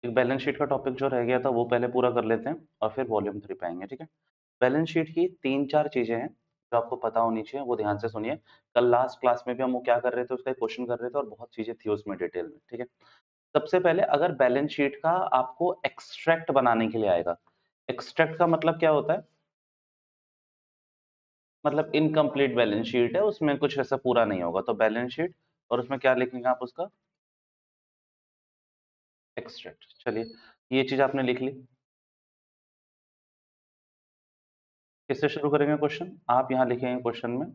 एक balance sheet का topic जो रह गया था वो पहले पूरा कर लेते हैं और फिर वॉल्यूम 3 पे आएंगे, ठीक है। बैलेंस शीट की 3-4 चीजें हैं जो आपको पता होनी चाहिए, वो ध्यान से सुनिए। कल लास्ट क्लास में भी हम वो क्या कर रहे थे, उसका एक क्वेश्चन कर रहे थे और बहुत चीजें थी उसमें डिटेल में, ठीक है। सबसे पहले अगर बैलेंस शीट का आपको एक्सट्रैक्ट बनाने के लिए आएगा, एक्सट्रैक्ट का मतलब क्या होता है, मतलब इनकम्प्लीट बैलेंस शीट है, उसमें कुछ ऐसा पूरा नहीं होगा, तो बैलेंस शीट और उसमें क्या लिखेंगे आप, उसका एक्सट्रैक्ट। चलिए, ये चीज आपने लिख ली। किससे शुरू करेंगे क्वेश्चन, आप यहाँ लिखेंगे क्वेश्चन में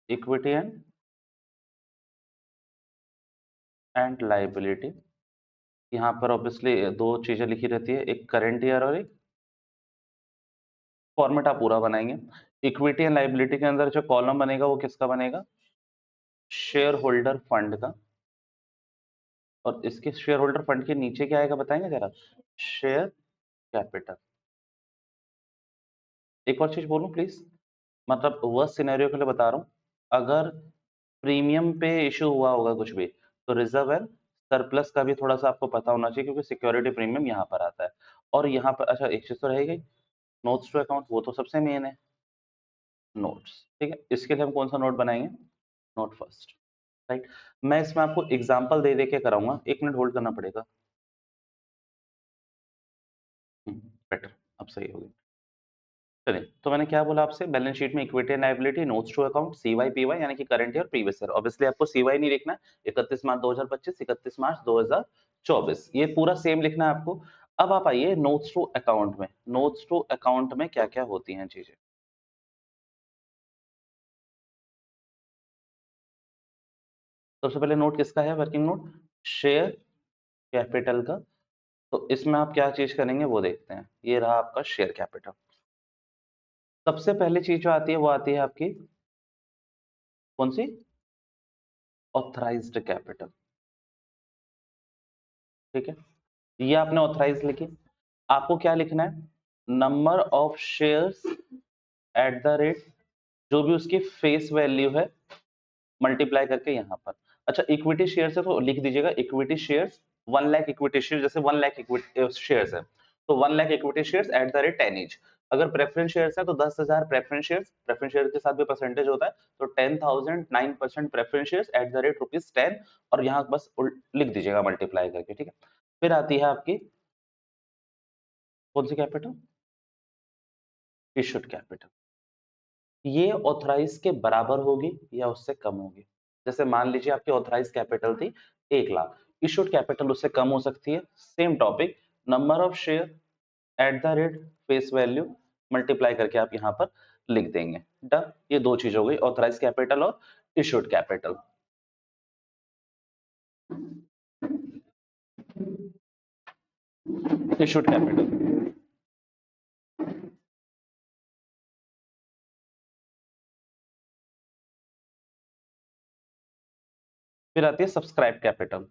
इक्विटी एंड लाइबिलिटी। यहाँ पर ऑब्वियसली दो चीजें लिखी रहती है, एक करंट ईयर और एक फॉर्मेट आप पूरा बनाएंगे। इक्विटी एंड लाइबिलिटी के अंदर जो कॉलम बनेगा वो किसका बनेगा, शेयर होल्डर फंड का। और इसके शेयर होल्डर फंड के नीचे क्या आएगा बताएंगे जरा, शेयर कैपिटल। एक और चीज बोलूं प्लीज, मतलब वर्स्ट सिनेरियो के लिए बता रहा हूँ, अगर प्रीमियम पे इशू हुआ होगा कुछ भी, तो रिजर्व एंड सरप्लस का भी थोड़ा सा आपको पता होना चाहिए, क्योंकि सिक्योरिटी प्रीमियम यहाँ पर आता है। और यहाँ पर अच्छा एक चीज तो रह गई, नोट्स टू अकाउंट, वो तो सबसे मेन है, नोट्स, ठीक है। इसके लिए हम कौन सा नोट बनाएंगे, नोट फर्स्ट, राइट। मैं इसमें आपको एग्जांपल दे दे के कराऊंगा, 1 मिनट होल्ड करना पड़ेगा। बेटर, अब सही होगी। चलिए, तो मैंने क्या बोला आपसे, बैलेंस शीट में equity and liability, notes to account, CY PY यानी कि current year previous year. Obviously आपको सीवाई नहीं लिखना है, 31 मार्च 2025, 31 मार्च 2024, ये पूरा सेम लिखना है आपको। अब आप आइए नोट्स टू अकाउंट में, नोट्स टू अकाउंट में क्या क्या होती हैं चीजें। सबसे पहले नोट किसका है, वर्किंग नोट, शेयर कैपिटल का। तो इसमें आप क्या चीज करेंगे वो देखते हैं, ये रहा आपका शेयर कैपिटल। सबसे पहली चीज जो आती है वो आती है आपकी कौन सी, ऑथराइज्ड कैपिटल, ठीक है। ये आपने ऑथराइज लिखी। आपको क्या लिखना है, number of shares at the rate, जो भी उसकी फेस वैल्यू है, मल्टीप्लाई करके यहाँ पर। अच्छा, इक्विटी शेयर है तो लिख दीजिएगा equity shares, 1 lakh equity share, जैसे 1 लाख इक्विटी शेयर्स है तो 1 lakh equity shares at the rate 10 each। अगर प्रेफरेंस शेयर्स है तो 10,000 प्रेफरेंस शेयर्स, प्रेफरेंस शेयर के साथ भी परसेंटेज होता है, तो 10,000 9% preference shares at the rate ₹10। और यहाँ बस लिख दीजिएगा मल्टीप्लाई करके, ठीक है। फिर आती है आपकी कौन सी कैपिटल, इशूड कैपिटल। ये ऑथराइज के बराबर होगी या उससे कम होगी। जैसे मान लीजिए आपकी ऑथराइज कैपिटल थी 1 लाख, इशूड कैपिटल उससे कम हो सकती है। Same topic, number of share eight the rate face value, multiply करके आप यहाँ पर लिख देंगे, डन। ये दो चीज हो गई, ऑथराइज कैपिटल और इशूड कैपिटल। इशूड कैपिटल, फिर आती है सब्सक्राइब कैपिटल।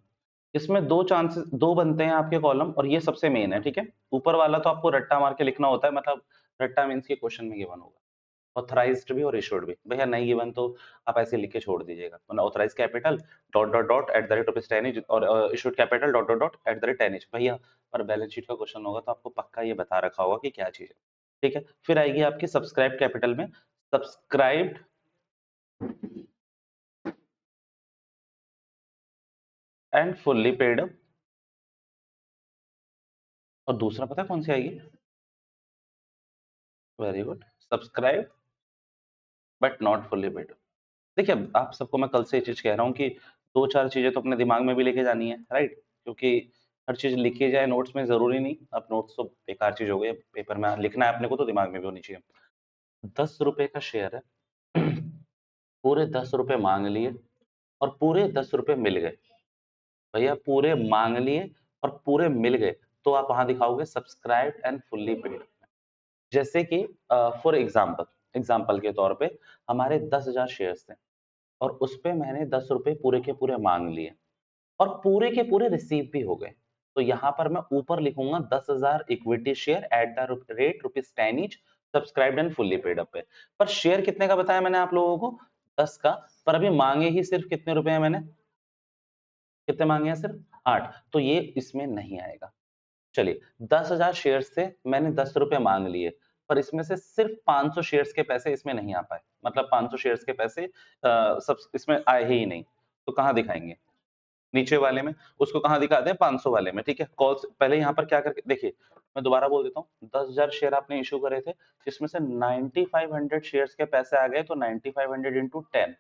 इसमें दो चांसेस, दो बनते हैं आपके कॉलम, और ये सबसे मेन है, ठीक है। ऊपर वाला तो आपको रट्टा मार के लिखना होता है, मतलब रट्टा मीन्स के क्वेश्चन में गिवन होगा, ऑथराइज्ड भी और इशूड भी। भैया नहीं गिवन तो आप ऐसे लिख के छोड़ दीजिएगा, मतलब authorise capital dot dot dot at the rate rupees 10 और issued capital dot dot dot at the rate 10 भैया। पर बैलेंस शीट का क्वेश्चन होगा तो आपको पक्का ये बता रखा होगा कि क्या चीज है, ठीक है। फिर आएगी आपकी सब्सक्राइब कैपिटल में, subscribed and fully paid up. और दूसरा पता है कौन सी आएगी, very good, subscribe but not fully paid. देखिए, आप सबको मैं कल से ये चीज कह रहा हूँ कि 2-4 चीजें तो अपने दिमाग में भी लेके जानी है, राइट। क्योंकि हर चीज लिखी जाए नोट्स में जरूरी नहीं, अब नोट्स तो बेकार चीज हो गई, पेपर में लिखना है अपने को तो दिमाग में भी होनी चाहिए। 10 रुपए का शेयर है, पूरे 10 रुपए मांग लिए और पूरे 10 रुपए मिल गए। भैया पूरे मांग लिए और पूरे मिल गए, तो आप वहां दिखाओगे सब्सक्राइब एंड फुल्ली पेड। जैसे कि फॉर एग्जाम्पल, एग्जाम्पल के तौर पे हमारे 10,000 शेयर्स थे और उस पे मैंने 10 रुपए पूरे के पूरे मांग लिए और पूरे के पूरे रिसीव भी हो गए। तो यहाँ पर मैं ऊपर लिखूंगा 10,000 equity share eight the rate ₹10 each, subscribed and fully paid up पे। पर शेयर कितने का बताया मैंने आप लोगों को, 10 का। पर अभी मांगे ही सिर्फ कितने रुपए हैं मैंने, कितने मांगे हैं? सिर्फ 8, तो ये इसमें नहीं आएगा। चलिए 10,000 शेयर्स थे, मैंने 10 रुपए मांग लिए, पर इसमें से सिर्फ 500 शेयर्स के पैसे इसमें नहीं आ पाए, मतलब 500 शेयर्स के पैसे सब इसमें आए ही नहीं, तो कहाँ दिखाएंगे? नीचे वाले में। उसको कहाँ दिखाते हैं? 500 वाले में, ठीक है। कॉल्स पहले यहाँ पर क्या करके देखिए, मैं दोबारा बोल देता हूँ, 10,000 शेयर आपने इश्यू करे थे, जिसमें से 9500 शेयर्स के पैसे आ गए, तो 9500 इंटू 10।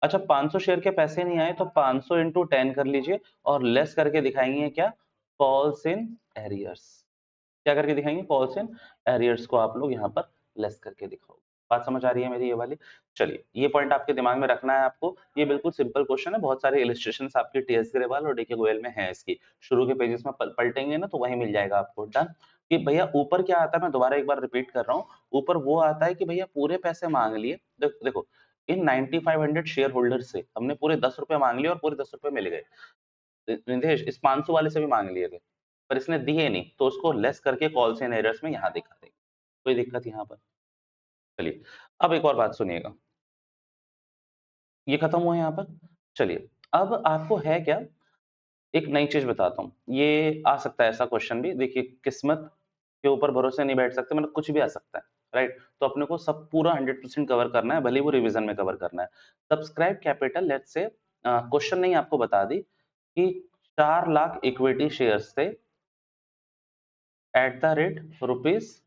अच्छा, 500 शेयर के पैसे नहीं आए, तो 500 इंटू 10 कर लीजिए और लेस करके दिखाएंगे क्या? Calls in arrears. क्या करके दिखाएंगे? कॉल्स इन एरियर्स को आप लोग यहाँ पर लेस करके दिखाओगे। बात समझ आ रही है मेरी ये वाली? चलिए, ये पॉइंट आपके दिमाग में रखना है आपको। ये बिल्कुल सिंपल क्वेश्चन है, बहुत सारे इलस्ट्रेशंस आपके टीएस ग्रेवाल और डीके गोयल में है इसकी। शुरू के पेजेस में पलटेंगे ना, तो वही मिल जाएगा आपको। डन। कि भैया ऊपर क्या आता है, मैं दोबारा एक बार रिपीट कर रहा हूँ। ऊपर वो आता है कि भैया पूरे पैसे मांग लिए। देखो, इन 9500 शेयर होल्डर से हमने पूरे 10 रुपए मांग लिए और पूरे 10 रुपए मिल गए। निधेश, इस 500 वाले से भी मांग लिए थे, पर इसने दिए नहीं, तो उसको लेस करके कॉल्स एंड एरर्स में यहाँ दिखा देंगे। कोई दिक्कत यहाँ पर? चलिए, अब एक और बात सुनिएगा। ये खत्म हुआ यहाँ पर। चलिए, अब आपको है क्या, एक नई चीज बताता हूँ। ये आ सकता है ऐसा क्वेश्चन भी, देखिए किस्मत के ऊपर भरोसे नहीं बैठ सकते, मतलब कुछ भी आ सकता है, राइट? तो अपने को सब पूरा 100% कवर करना है, भले ही वो रिवीजन में कवर करना है। Subscribe capital, let's say question नहीं आपको बता दी कि 4 लाख इक्विटी शेयर्स थे eight the rate rupees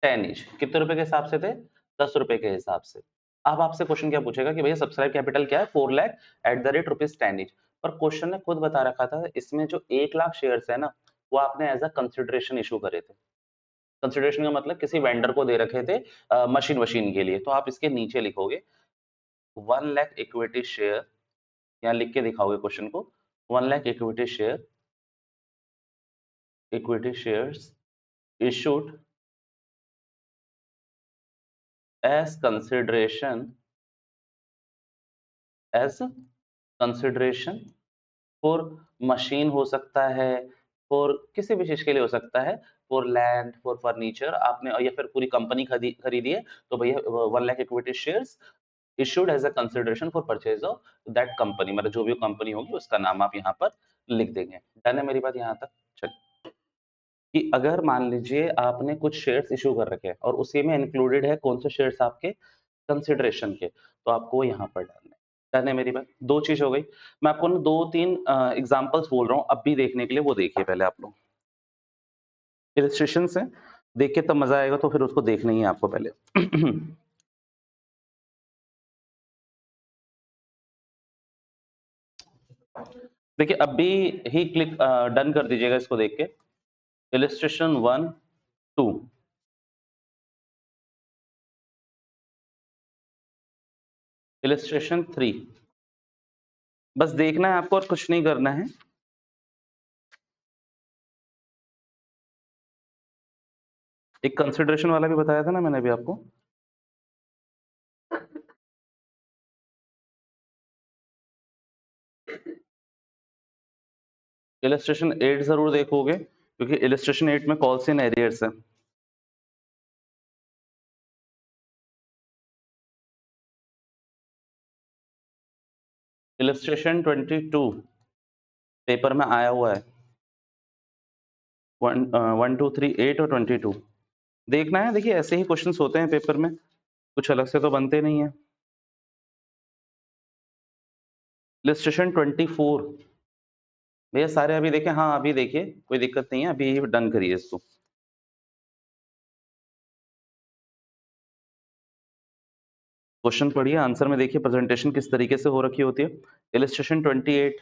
10 each. कितने रुपए के हिसाब से थे? 10 रुपए के हिसाब से। अब आपसे क्वेश्चन क्या पूछेगा कि भैया सब्सक्राइब कैपिटल क्या है? 4 lakh eight the rate rupees 10 each. पर क्वेश्चन ने खुद बता रखा था, इसमें जो 1 लाख शेयर्स है ना, वो आपने एज अ कंसिडरेशन इशू करे थे। कंसिडरेशन का मतलब किसी वेंडर को दे रखे थे मशीन वशीन के लिए। तो आप इसके नीचे लिखोगे 1 लाख इक्विटी शेयर, यहाँ लिख के दिखाओगे क्वेश्चन को। 1 lakh equity shares issued as consideration for machine हो सकता है, फॉर किसी भी चीज के लिए हो सकता है, फॉर लैंड, फॉर फर्नीचर आपने, या फिर पूरी कंपनी खरीदी है, तो भैया 1 lakh equity shares issued as a consideration for purchase of that company, मतलब जो भी कंपनी होगी उसका नाम आप यहाँ पर लिख देंगे। डन है मेरी बात यहाँ तक? चलिए, कि अगर मान लीजिए आपने कुछ शेयर्स इशू कर रखे हैं और उसी में इंक्लूडेड है कौन से शेयर्स आपके कंसिडरेशन के, तो आपको यहाँ पर डालना है। डन है मेरी बात? दो चीज हो गई। मैं आपको ना 2-3 एग्जांपल्स बोल रहा हूँ अब भी देखने के लिए, वो देखिए पहले आप लोग। इलस्ट्रेशन है, देख के तब मजा आएगा, तो फिर उसको देखना ही है आपको पहले। देखिए अभी ही क्लिक डन कर दीजिएगा इसको देख के। इलस्ट्रेशन 1, 2, इलस्ट्रेशन 3, बस देखना है आपको और कुछ नहीं करना है। एक कंसिडरेशन वाला भी बताया था ना मैंने अभी आपको। इलस्ट्रेशन 8 जरूर देखोगे, क्योंकि इलस्ट्रेशन 8 में कॉल्स इन एरियर्स है। इलस्ट्रेशन 22 पेपर में आया हुआ है। 1 2 3 8 और 22 देखना है। देखिए ऐसे ही क्वेश्चंस होते हैं पेपर में, कुछ अलग से तो बनते नहीं है। इलस्ट्रेशन 24 भैया सारे अभी देखें? हाँ अभी देखिए, कोई दिक्कत नहीं है, अभी डन करिए इसको। क्वेश्चन पढ़िए, आंसर में देखिए प्रेजेंटेशन किस तरीके से हो रखी होती है। इलस्ट्रेशन 28,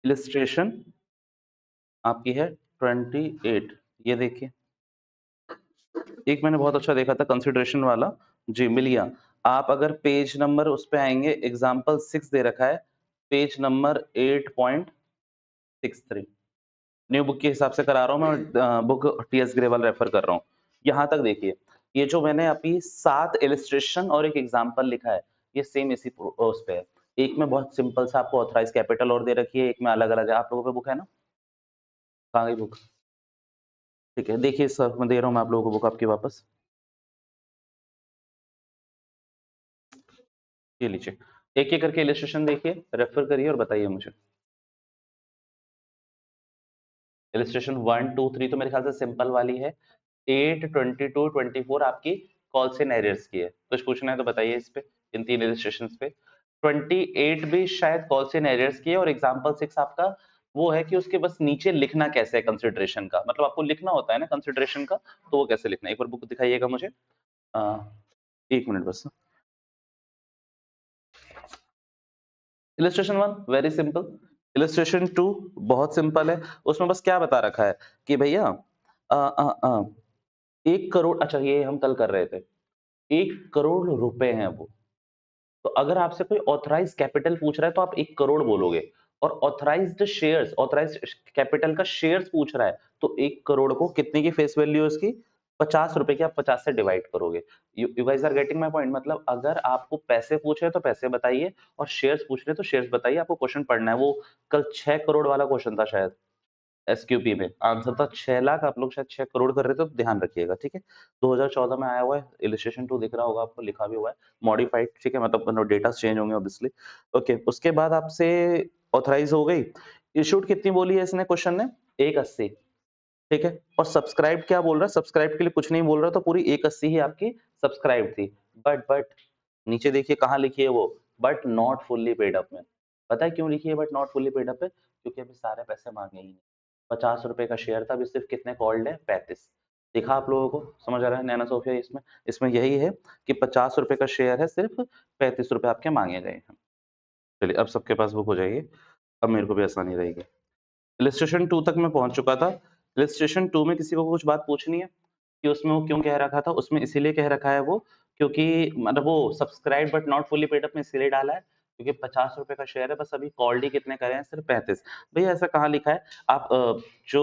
इलस्ट्रेशन आपकी है 28, ये देखिए। एक मैंने बहुत अच्छा देखा था कंसिडरेशन वाला, जी मिल गया। आप अगर पेज नंबर उस पे आएंगे, एग्जाम्पल 6 दे रखा है, पेज नंबर 8.63, न्यू बुक के हिसाब से करा रहा हूँ मैं, बुक टीएस ग्रेवाल रेफर कर रहा हूँ। यहाँ तक देखिए, ये जो मैंने अभी 7 इलिस्ट्रेशन और एक एग्जाम्पल लिखा है, ये सेम इसी उस पे है। एक में बहुत सिंपल सा आपको ऑथराइज कैपिटल और दे रखी है, एक में अलग अलग है। आप लोगों पे बुक है ना? कहाँ गई बुक? ठीक है, देखिए सर मैं दे रहा हूँ मैं आप लोगों को बुक आपकी वापस, ये लीजिए। एक एक करके इलस्ट्रेशन देखिए, रेफर करिए और बताइए मुझे। इलस्ट्रेशन 1 2 3 तो मेरे ख्याल से सिंपल वाली है। 8 22 24 आपकी कॉल्स इन एरियर्स की है। कुछ पूछना है तो बताइए इस पे, इन तीन इलस्ट्रेशंस पे। 28 भी शायद कॉल्स इन एरियर्स की है, और एग्जांपल 6 आपका वो है कि उसके बस नीचे लिखना कैसे है कंसिडरेशन का, मतलब आपको लिखना होता है ना कंसिडरेशन का, तो वो कैसे लिखना है एक बार बुक दिखाइएगा मुझे। एक मिनट बस। Illustration 1 very simple. इलस्ट्रेशन 2 बहुत सिंपल है। उसमें बस क्या बता रखा है कि भैया 1 करोड़, अच्छा ये हम कल कर रहे थे, 1 करोड़ रुपए हैं वो। तो अगर आपसे कोई ऑथराइज कैपिटल पूछ रहा है तो आप 1 करोड़ बोलोगे, और ऑथराइज्ड शेयर्स, ऑथराइज्ड कैपिटल का शेयर्स पूछ रहा है तो 1 करोड़ को कितने की फेस वैल्यू है उसकी, 50 रुपए की, आप 50 से डिवाइड करोगे। You guys are getting my point, मतलब अगर आपको पैसे पूछ रहे हैं तो पैसे बताइए, और शेयर्स पूछ रहे हैं तो शेयर्स बताइए। आपको क्वेश्चन पढ़ना है, वो कल 6 करोड़ वाला क्वेश्चन था शायद एसक्यूपी में, आंसर था 6 लाख, आप लोग शायद 6 करोड़ कर रहे थे, तो ध्यान रखिएगा ठीक है। 2014 में आया हुआ है, इलस्ट्रेशन 2 दिख रहा होगा आपको, लिखा भी हुआ है मॉडिफाइड, ठीक है, मतलब डेटा चेंज होंगे ऑब्वियसली। ओके, उसके बाद आपसे ऑथराइज हो गई। इशूड कितनी बोली है इसने क्वेश्चन ने, 180, ठीक है। और सब्सक्राइब क्या बोल रहा है, सब्सक्राइब के लिए कुछ नहीं बोल रहा, तो पूरी 180 ही आपकी सब्सक्राइब थी। बट नीचे देखिए कहाँ लिखी है वो, but not fully paid up में। पता है क्यों लिखी है but not fully paid up है, क्योंकि अभी सारे पैसे मांगे ही नहीं। 50 रुपए का शेयर था, अभी सिर्फ कितने कॉल्ड है, 35। देखा आप लोगों को समझ आ रहा है नैना सोफिया, इसमें इसमें यही है कि 50 रुपए का शेयर है, सिर्फ 35 रुपए आपके मांगे गए हैं। चलिए अब सबके पास बुक हो जाएगी, अब मेरे को भी आसानी रहेगी। इलस्ट्रेशन 2 तक मैं पहुंच चुका था। इलस्ट्रेशन 2 में किसी को कुछ बात पूछनी है कि उसमें वो क्यों कह रखा था, उसमें इसीलिए कह रखा है वो, क्योंकि मतलब वो subscribe but not fully paid up में इसीलिए डाला है क्योंकि 50 रुपए का शेयर है, बस अभी कॉल्ड ही कितने करे हैं, सिर्फ 35। भैया ऐसा कहाँ लिखा है, आप जो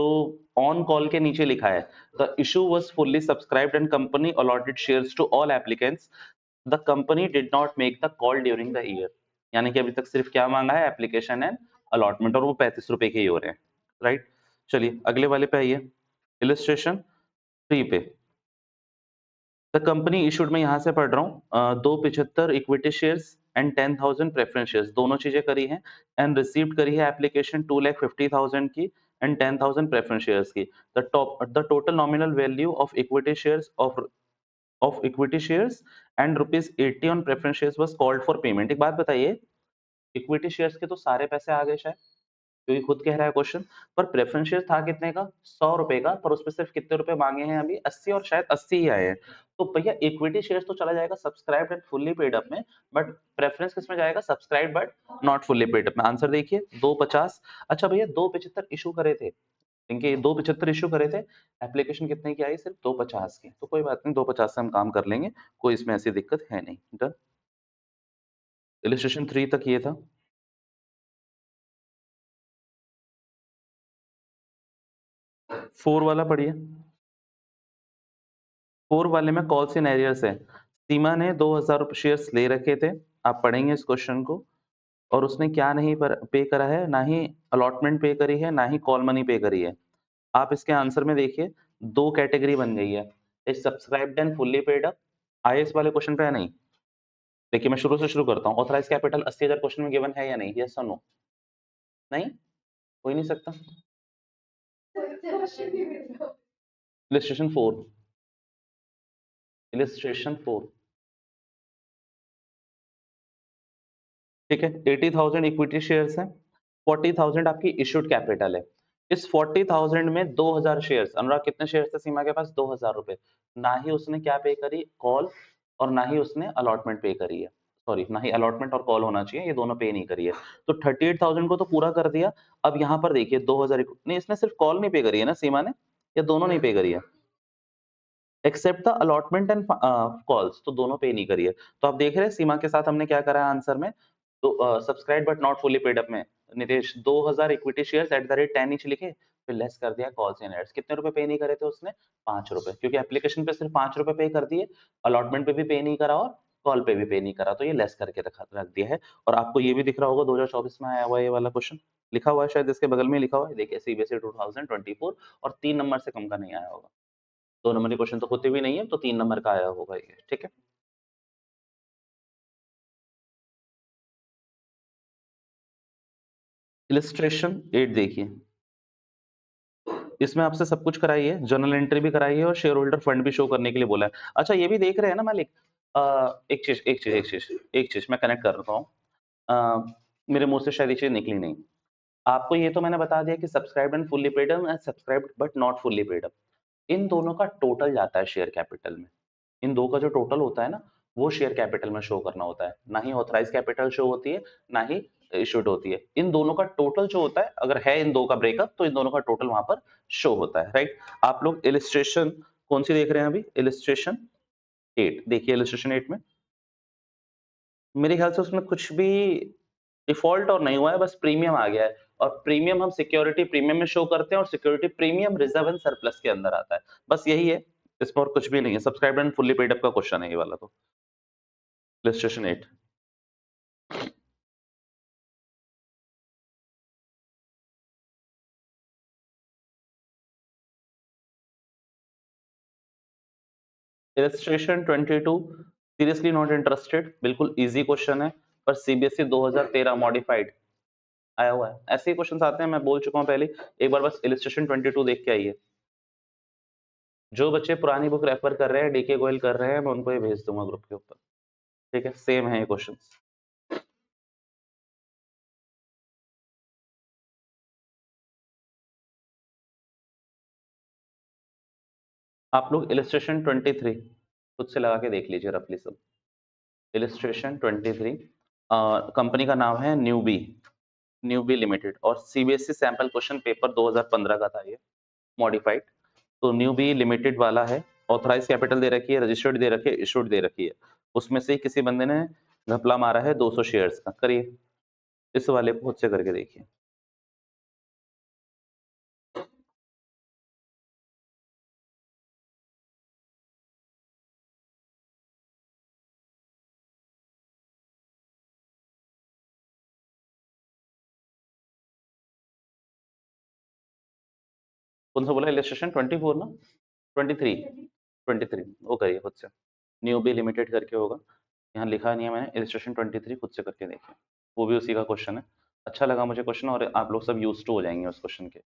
ऑन कॉल के नीचे लिखा है, the issue was fully subscribed and company allotted shares to all applicants, the company did not make the call during the year. यानी कि अभी तक सिर्फ क्या मांगा है, एप्लीकेशन एंड अलॉटमेंट, और वो 35 रुपए के ही हो रहे हैं, राइट। चलिए अगले वाले पे आइए, इलस्ट्रेशन 3 पे। द कंपनी इशूड, मैं यहाँ से पढ़ रहा हूँ, 275 equity shares and 10,000 preference shares, दोनों चीजें करी हैं, एंड रिसीव्ड करी है एप्लीकेशन 2,50,000 की एंड 10,000 प्रेफरेंस शेयर्स की। The total nominal value of equity shares of equity shares and ₹80 on preference shares was called for payment. एक बात बताइए, इक्विटी शेयर्स के तो सारे पैसे आ गए शायद, क्योंकि खुद कह रहा है क्वेश्चन, पर प्रेफरेंस शेयर था कितने का, 100 रुपए का, पर उसपे सिर्फ कितने रुपए मांगे हैं अभी, 80, और शायद 80 ही आए हैं। तो भैया इक्विटी शेयर्स तो चला जाएगा subscribed and fully paid up में, बट प्रेफरेंस किस में जाएगा, subscribe but not fully paid up में। आंसर देखिए 250। अच्छा भैया 275 इशू करे थे, इनके 275 इशू करे थे, एप्लीकेशन कितने की आई, सिर्फ 250 की, तो कोई बात नहीं, 250 से हम काम कर लेंगे, कोई इसमें ऐसी दिक्कत है नहीं। डन। इलस्ट्रेशन 3 तक ये था। 4 वाला पढ़िए। 4 वाले में कॉल सिनेरियोस है। सीमा ने 2000 शेयर्स ले रखे थे, आप पढ़ेंगे इस क्वेश्चन को, और उसने क्या नहीं पे करा है, ना ही अलॉटमेंट पे करी है, ना ही कॉल मनी पे करी है। आप इसके आंसर में देखिए, दो कैटेगरी बन गई है, एक subscribed and fully paid up. IAS वाले क्वेश्चन पे है नहीं। देखिए मैं शुरू से शुरू करता हूँ, ऑथराइज कैपिटल 80,000 क्वेश्चन में गिवन है या नहीं, यस और नो। नहीं, हो ही नहीं सकता। इलस्ट्रेशन 4, इलस्ट्रेशन 4, ठीक है। 80,000 इक्विटी शेयर्स है, 40,000 आपकी इश्यूड कैपिटल है। इस 40,000 में 2,000 शेयर्स, अनुराग कितने शेयर्स थे सीमा के पास, 2,000 रुपए। ना ही उसने क्या पे करी, कॉल, और ना ही उसने अलॉटमेंट पे करी है, सॉरी, ना ही अलॉटमेंट और कॉल होना चाहिए, ये दोनों पे नहीं करी है। तो 38,000 को तो पूरा कर दिया। अब यहाँ पर देखिए 2,000 नहीं, इसने सिर्फ कॉल नहीं पे करी है ना सीमा ने, या दोनों नहीं पे करी है, except the allotment and calls, तो दोनों पे नहीं करी है। तो आप देख रहे हैं सीमा के साथ हमने क्या करा है आंसर में, तो subscribe but not fully paid up में Nitesh 2000 equity shares at the rate 10 नीचे लिखे, फिर लेस कर दिया कॉल्स एंड एड्स। कितने रुपए पे नहीं करे थे उसने, 5 रुपए, क्योंकि एप्लीकेशन पे सिर्फ 5 रुपए पे कर दिए, अलॉटमेंट पे भी पे नहीं करा, और कॉल पे भी पे नहीं करा, तो ये लेस करके रख दिया है। और आपको ये भी दिख रहा होगा 2024 में आया हुआ ये वाला क्वेश्चन, लिखा हुआ है शायद इसके बगल में लिखा हुआ है, देखिए सीबीएसई 2024, और 3 नंबर से कम का नहीं आया होगा। 2 नंबर के क्वेश्चन तो होते भी नहीं है, तो 3 नंबर का आया होगा ये, ठीक है। इलस्ट्रेशन 8 देखिए, इसमें आपसे सब कुछ कराई है, जर्नल एंट्री भी कराई है और शेयर होल्डर फंड भी शो करने के लिए बोला है। अच्छा ये भी देख रहे हैं ना मालिक, एक चीज़ मैं कनेक्ट कर रहा हूँ। मेरे मुँह से शायद ये चीज़ निकली नहीं। आपको ये तो मैंने बता दिया कि subscribed and fully paid up and subscribed but not fully paid up. इन दोनों का टोटल जाता है शेयर कैपिटल में। इन 2 का जो टोटल होता है ना, वो शेयर कैपिटल में शो करना होता है। ना ही ऑथराइज़ कैपिटल शो होती है, ना ही इश्यूड होती है। इन दोनों का टोटल जो होता है, अगर है इन 2 का ब्रेकअप तो इन दोनों का टोटल वहाँ पर शो होता है, राइट? आप लोग इलस्ट्रेशन कौन-सी देख रहे हैं अभी? इलस्ट्रेशन 8 देखिए इलस्ट्रेशन 8 में, मेरे ख्याल से उसमें कुछ भी डिफ़ॉल्ट और नहीं हुआ है, बस प्रीमियम आ गया है और प्रीमियम हम सिक्योरिटी प्रीमियम में शो करते हैं और security premium reserve and surplus के अंदर आता है। बस यही है, इसमें और कुछ भी नहीं है। Subscribed and fully paid up का क्वेश्चन है ये वाला तो। Illustration 8 illustration 22 seriously not interested, बिल्कुल ईज़ी क्वेश्चन है, पर सीबीएसई 2013 मॉडिफाइड आया हुआ है। ऐसे ही क्वेश्चन्स आते हैं, मैं बोल चुका हूँ पहले ही। एक बार बस इलस्ट्रेशन 22 देख के आइए। जो बच्चे पुरानी बुक रेफर कर रहे हैं, डीके गोयल कर रहे हैं, मैं उनको ये भेज दूँगा ग्रुप के ऊपर। ठीक है? सेम है ये क्वेश्चन्स। आप लोग इलस्ट्रेशन 23 खुद से लगा के देख लीजिए रफली सब। इलस्ट्रेशन 23 कंपनी का नाम है न्यूबी, न्यूबी लिमिटेड और सीबीएसई सैंपल क्वेश्चन पेपर 2015 का था ये, मॉडिफाइड। तो न्यूबी लिमिटेड वाला है, ऑथराइज़ कैपिटल दे रखी है, रजिस्टर्ड दे रखी है, इश्यूड दे रखी है। उसमें से ही किसी बंदे ने घपला मारा है 200 शेयर्स का। करिए, इस वाले को खुद से करके देखिए। कौन सा बोला इलस्ट्रेशन 24 ना? 23 23 वो करिए खुद से। न्यूबी लिमिटेड करके होगा। यहाँ लिखा नहीं है मैंने, इलस्ट्रेशन 23 खुद से करके देखिए। वो भी उसी का क्वेश्चन है। अच्छा लगा मुझे क्वेश्चन और आप लोग सब यूज़्ड टू हो जाएँगे उस क्वेश्चन के।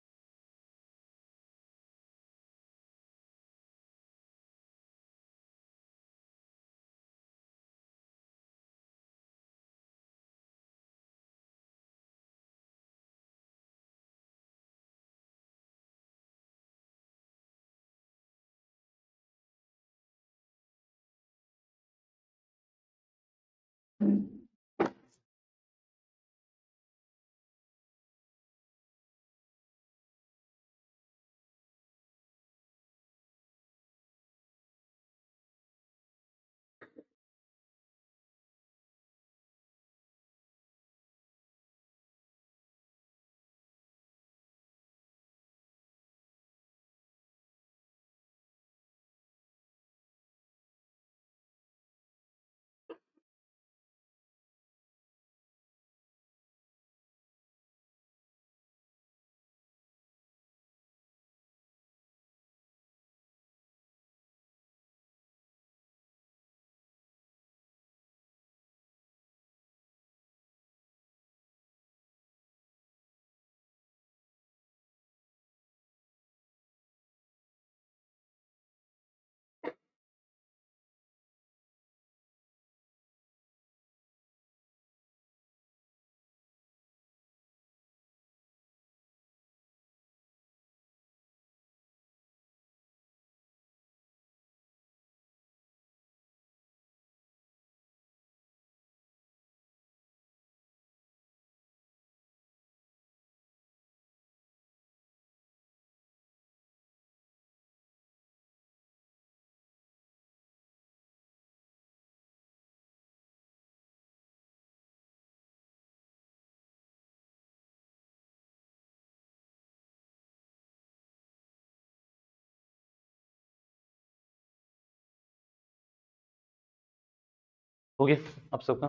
हो गया अब सबका?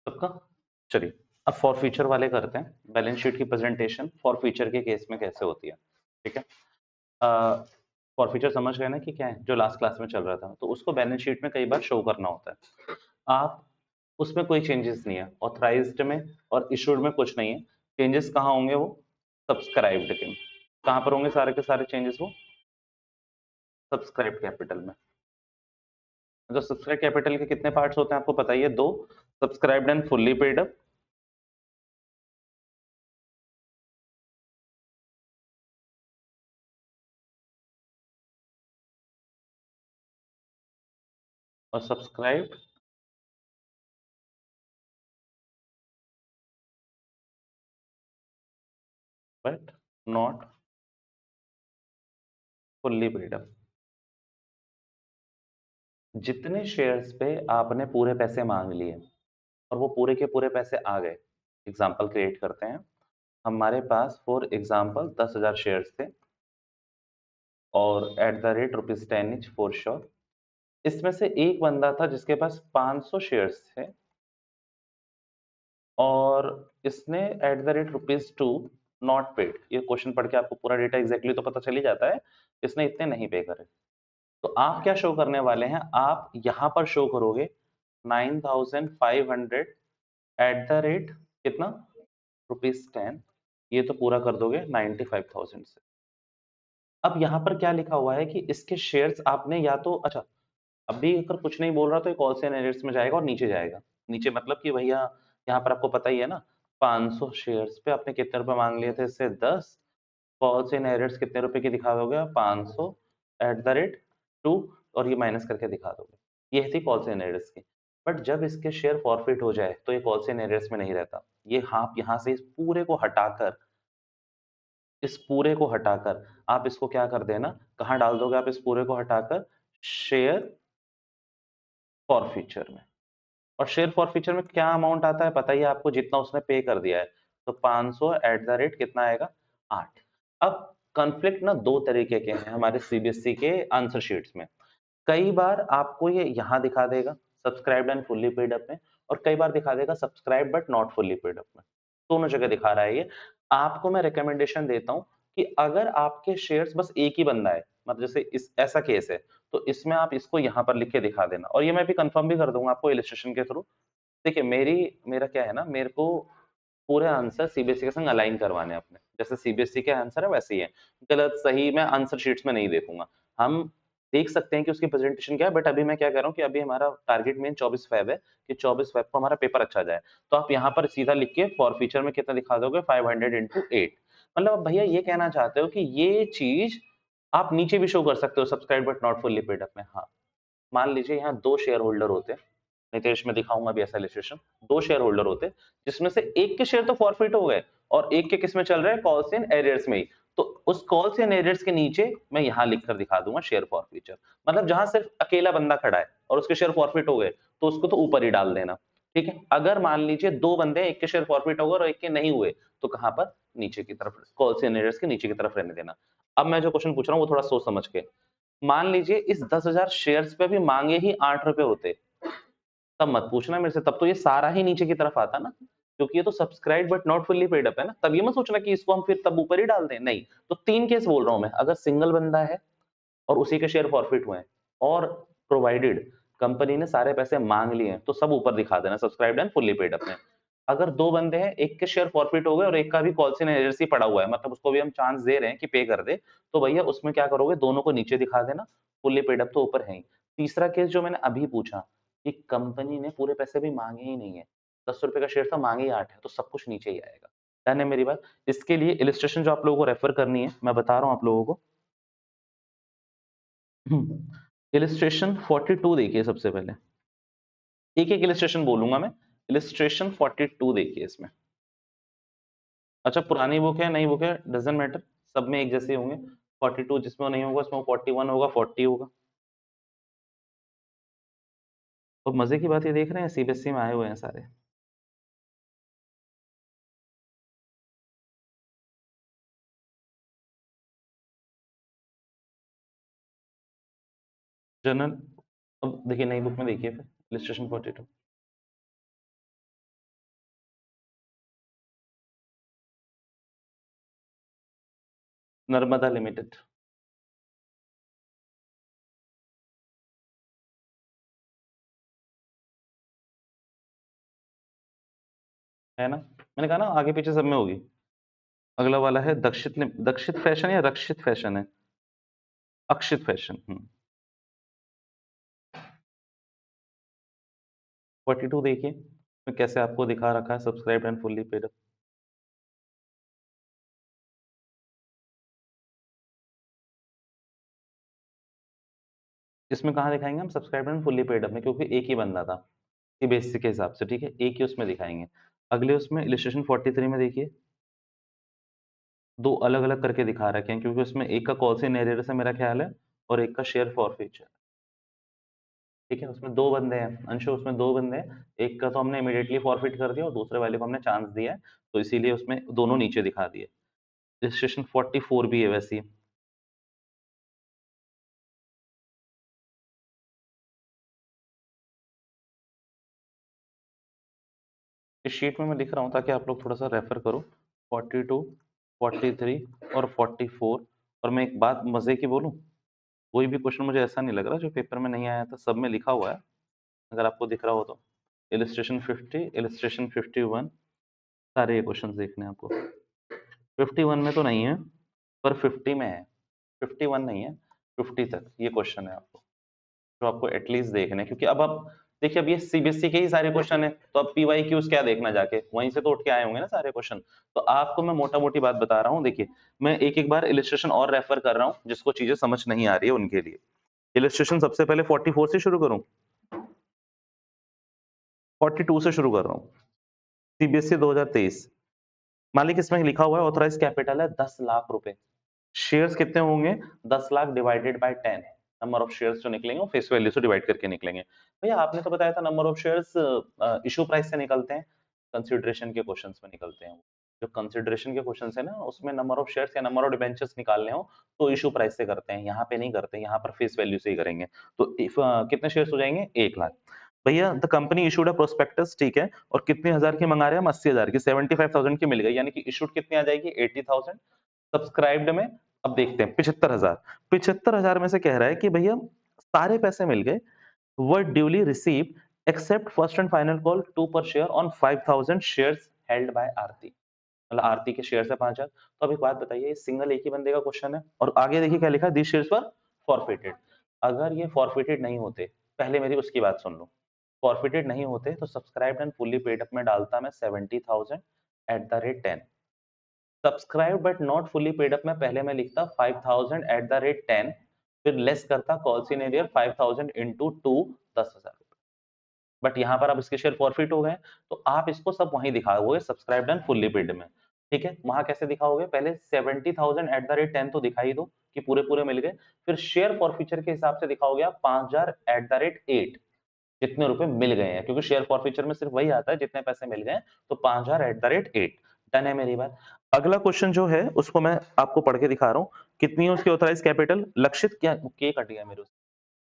सबका? चलिए, अब फॉर फ्यूचर वाले करते हैं। बैलेंस शीट की प्रेज़ेंटेशन फॉर फ्यूचर के केस में कैसे होती है, ठीक है? फॉर फ्यूचर समझ गए ना कि क्या है? जो लास्ट क्लास में चल रहा था, तो उसको बैलेंस शीट में कई बार शो करना होता है। आप उसमें कोई चेंजेस नहीं है, ऑथराइज़्ड में और इश्यूड में कुछ नहीं है। चेंजेस कहाँ होंगे? वो सब्सक्राइब्ड के, कहाँ पर होंगे सारे के सारे चेंजेस? वो सब्सक्राइब कैपिटल में। तो सब्सक्राइब कैपिटल के कितने पार्ट्स होते हैं आपको पता ही है, दो, subscribed and fully paid up, और subscribe but not fully paid up. जितने शेयर्स पे आपने पूरे पैसे मांग लिए और वो पूरे के पूरे पैसे आ गए, एग्जाम्पल क्रिएट करते हैं, हमारे पास फॉर एग्जाम्पल 10,000 शेयर्स थे और eight the rate ₹10 each for sure. इसमें से एक बंदा था जिसके पास 500 शेयर्स थे और इसने eight the rate ₹2 not paid, ये क्वेश्चन पढ़ के आपको पूरा डेटा एग्जैक्टली तो पता चल ही जाता है, इसने इतने नहीं पे करे। तो आप क्या शो करने वाले हैं? आप यहां पर शो करोगे 9,500 एट द रेट कितना, ₹10। ये तो पूरा कर दोगे 95,000 से। अब यहाँ पर क्या लिखा हुआ है कि इसके शेयर्स आपने या तो, अच्छा, अभी अगर कुछ नहीं बोल रहा तो ये कॉल से एनर्स में जाएगा और नीचे जाएगा। नीचे मतलब कि भैया यहाँ पर आपको पता ही है ना, 500 शेयर्स पे आपने कितने रुपए मांग लिए थे? इससे 10। कॉल्स इन एरर्स कितने रुपए की दिखा दोगे? 500 एट द रेट 2, और ये माइनस करके दिखा दोगे। ये थी कॉल्स इन एरर्स की। बट जब इसके शेयर फॉरफिट हो जाए तो ये कॉल्स इन एरर्स में नहीं रहता। ये आप यहाँ से इस पूरे को हटाकर, इस पूरे को हटाकर आप इसको क्या कर देना, कहाँ डाल दोगे आप इस पूरे को हटाकर? शेयर फॉरफीचर में। और शेयर फॉरफीचर में क्या अमाउंट आता है पता ही है आपको, जितना उसने पे कर दिया है। तो 500 एट द रेट कितना आएगा? 8। अब कॉन्फ्लिक्ट ना दो तरीके के हैं हमारे सीबीएसई के आंसर शीट्स में। कई बार आपको ये यहाँ दिखा देगा subscribed and fully paid up में, और कई बार दिखा देगा subscribe but not fully paid up में। दोनों जगह दिखा रहा है ये। आपको मैं रिकमेंडेशन देता हूँ कि अगर आपके शेयर्स बस एक ही बंदा है, मतलब जैसे इस ऐसा केस है, तो इसमें आप इसको यहाँ पर लिख के दिखा देना, और ये मैं भी कंफर्म भी कर दूंगा आपको इलिस्ट्रेशन के थ्रू। देखिए मेरा क्या है ना, मेरे को पूरे आंसर सीबीएसई के संग अलाइन करवाने हैं अपने, जैसे सीबीएसई के आंसर है वैसे ही है। गलत सही मैं आंसर शीट्स में नहीं देखूंगा। हम देख सकते हैं कि उसकी प्रेजेंटेशन क्या है, बट अभी मैं क्या कर रहा हूँ कि अभी हमारा टारगेट मेन 24 फेब है कि 24 फेब को हमारा पेपर अच्छा जाए। तो आप यहाँ पर सीधा लिख के फॉर फीचर में कितना दिखा दोगे? 500 इंटू 8। मतलब अब भैया ये कहना चाहते हो कि ये चीज आप नीचे भी शो कर सकते हो subscribe but not fully paid up में। हाँ, मान लीजिए यहाँ दो शेयर होल्डर होते, नितेश में दिखाऊंगा अभी ऐसा इलिस्ट्रेशन। दो शेयर होल्डर होते जिसमें से एक के शेयर तो फॉरफिट हो गए और एक के किस में चल रहे हैं? कॉल्स इन एरियर्स में ही। तो उस कॉल्स इन एरियर्स के नीचे मैं यहाँ लिखकर दिखा दूंगा शेयर फॉरफीचर। मतलब जहां सिर्फ अकेला बंदा खड़ा है और उसके शेयर फॉरफिट हो गए तो उसको तो ऊपर ही डाल देना। ठीक है, अगर मान लीजिए दो बंदे, एक के शेयर फॉरफिट हो गए और एक के नहीं हुए, तो कहां पर? नीचे की तरफ, कॉल्स इन एरियर्स के नीचे की तरफ रहने देना। अब मैं जो क्वेश्चन पूछ रहा हूँ वो थोड़ा सोच समझ के। मान लीजिए इस 10,000 शेयर्स पे भी मांगे ही 8 रुपए होते, तब मत पूछना मेरे से, तब तो ये सारा ही नीचे की तरफ आता ना, क्योंकि ये तो subscribe but not fully paid up है ना। तब ये मत सोचना कि इसको हम फिर तब ऊपर ही डाल दें, नहीं। तो तीन केस बोल रहा हूं मैं, अगर सिंगल बंदा है और उसी के शेयर फॉरफिट हुए हैं, और प्रोवाइडेड कंपनी ने सारे पैसे मांग लिए हैं, तो सब ऊपर दिखा देना subscribed and fully paid up में। अगर दो बंदे हैं, एक के शेयर फॉरफिट हो गए और एक का भी कॉल्स इन एजेंसी पड़ा हुआ है, मतलब उसको भी हम चांस दे रहे हैं कि पे कर दे, तो भैया उसमें क्या करोगे? दोनों को नीचे दिखा देना, फुल्ली पेड अप तो ऊपर है ही। तीसरा केस जो मैंने अभी पूछा कि कंपनी ने पूरे पैसे भी मांगे ही नहीं है, 10 रुपए का शेयर था, मांगे ही 8 है, तो सब कुछ नीचे ही आएगा। डन है मेरी बात? इसके लिए इलिस्ट्रेशन जो आप लोगों को रेफर करनी है मैं बता रहा हूँ आप लोगों को। इलिस्ट्रेशन 42 देखिए सबसे पहले, एक एक इलिस्ट्रेशन बोलूंगा मैं। इलिस्ट्रेशन 42 देखिए इसमें। अच्छा, पुरानी बुक है नई बुक है डजेंट मैटर, सब में एक जैसे होंगे। 42 जिसमें नहीं होगा उसमें 41 होगा, 40 होगा। और मजे की बात ये देख रहे हैं सीबीएसई में आए हुए हैं सारे। जनरल, अब देखिए नई बुक में देखिए फिर इलिस्ट्रेशन 42। नर्मदा लिमिटेड। है ना? मैंने कहा ना आगे पीछे सब में होगी। अगला वाला है दक्षित फैशन या रक्षित फैशन है? अक्षित फैशन। 42 देखिए, मैं कैसे आपको दिखा रखा है subscribed and fully paid up. इसमें कहाँ दिखाएँगे हम subscribed and fully paid up में, क्योंकि एक ही बंदा था, सीबीएसई के हिसाब से, ठीक है? एक ही उसमें दिखाएँगे। अगले उसमें इलस्ट्रेशन 43 में देखिए, 2 अलग-अलग करके दिखा रखे हैं, क्योंकि उसमें एक का कॉल सी नरेटर से मेरा ख्याल है और एक का शेयर फॉरफीचर। ठीक है? उसमें 2 बंदे हैं, अंशु उसमें 2 बंदे हैं, एक का तो हमने इमीडिएटली फॉरफिट कर दिया और दूसरे वाले को हमने चांस दिया है, तो इसीलिए उसमें दोनों नीचे दिखा दिए। रजिस्ट्रेशन 44 भी है वैसे ही। इस शीट में मैं लिख रहा हूँ ताकि आप लोग थोड़ा-सा रेफर करो। 42, 43 और 44। और मैं एक बात मज़े की बोलूँ? कोई भी क्वेश्चन मुझे ऐसा नहीं लग रहा जो पेपर में नहीं आया था, सब में लिखा हुआ है, अगर आपको दिख रहा हो तो। इलस्ट्रेशन 50, इलस्ट्रेशन 51, सारे ये क्वेश्चंस देखने हैं आपको। 51 में तो नहीं है, पर 50 में है। 51 नहीं है, 50 तक ये क्वेश्चन है आपको, जो आपको एटलीस्ट देखने हैं, क्योंकि अब आप देखिए, अब ये सीबीएसई के ही सारे क्वेश्चन है, तो अब पीवाईक्यूज क्या देखना जाके, वहीं से तो उठ के आए होंगे ना सारे क्वेश्चन। तो आपको मैं मोटा मोटी बात बता रहा हूँ। देखिए, मैं एक एक बार इलिस्ट्रेशन और रेफर कर रहा हूँ, जिसको चीजें समझ नहीं आ रही है उनके लिए। इलिस्ट्रेशन सबसे पहले 44 से शुरू करूँ, 42 से शुरू कर रहा हूँ। सीबीएसई 2023, मालिक इसमें लिखा हुआ है ऑथराइज कैपिटल है 10 लाख रुपए। शेयर्स कितने होंगे? 10 lakh divided by 10। Number of shares जो निकलेंगे वो फेस वैल्यू से डिवाइड करके निकलेंगे। भैया आपने तो बताया था number of shares issue price से निकलते हैं, कंसीडरेशन के क्वेश्चंस में निकलते हैं। जो कंसीडरेशन के क्वेश्चंस है ना, उसमें नंबर ऑफ शेयर्स या नंबर ऑफ डिबेंचर्स निकालने हो तो इश्यू प्राइस से करते हैं, यहाँ पे नहीं करते, यहाँ पर फेस वैल्यू से ही करेंगे। तो इफ कितने शेयर्स हो जाएंगे? 1 लाख। भैया the company issued a prospectus, ठीक है, और कितने हजार की मंगा रहे हैं हम? 80,000 की, 75,000 की मिल गई, यानी कि इशूड कितनी आ जाएगी? 80,000। सब्सक्राइब्ड में अब देखते हैं 75,000। 75,000 में से कह रहा है कि भैया सारे पैसे मिल गए, were duly received except first and final call 2 पर share on 5,000 shares held by Aarti. मतलब आरती के शेयर है 5,000। तो अब एक बात बताइए, ये सिंगल एक ही बंदे का क्वेश्चन है और आगे देखिए क्या लिखा है, दिस शेयर्स वर फॉरफिटेड। अगर ये फॉरफिटेड नहीं होते, पहले मेरी उसकी बात सुन लो, फॉरफिटेड नहीं होते तो subscribed and fully paid up में डालता मैं 70,000 eight the rate 10। Subscribe but not fully paid up में पहले मैं लिखता 5000 एट द रेट 10, फिर लेस करता कॉल सिनेरियर 5000 इंटू 2, 10,000। बट यहाँ पर अब इसके शेयर फॉरफिट हो गए, तो आप इसको सब वहीं दिखाओगे सब्सक्राइब्ड एंड फुल्ली पेड में। ठीक है, वहां कैसे दिखाओगे? पहले 70,000 एट द रेट 10 तो दिखाई दो कि पूरे पूरे मिल गए, फिर शेयर फॉरफीचर के हिसाब से दिखाओगे आप 5,000 एट द रेट 8, जितने रुपए मिल गए हैं, क्योंकि शेयर फॉरफीचर में सिर्फ वही आता है जितने पैसे मिल गए हैं, तो 5,000 एट द रेट 8। डन है मेरी बात? अगला क्वेश्चन जो है उसको मैं आपको पढ़ के दिखा रहा हूँ, कितनी है उसकी ऑथराइज कैपिटल? लक्षित क्या के कट गया मेरे,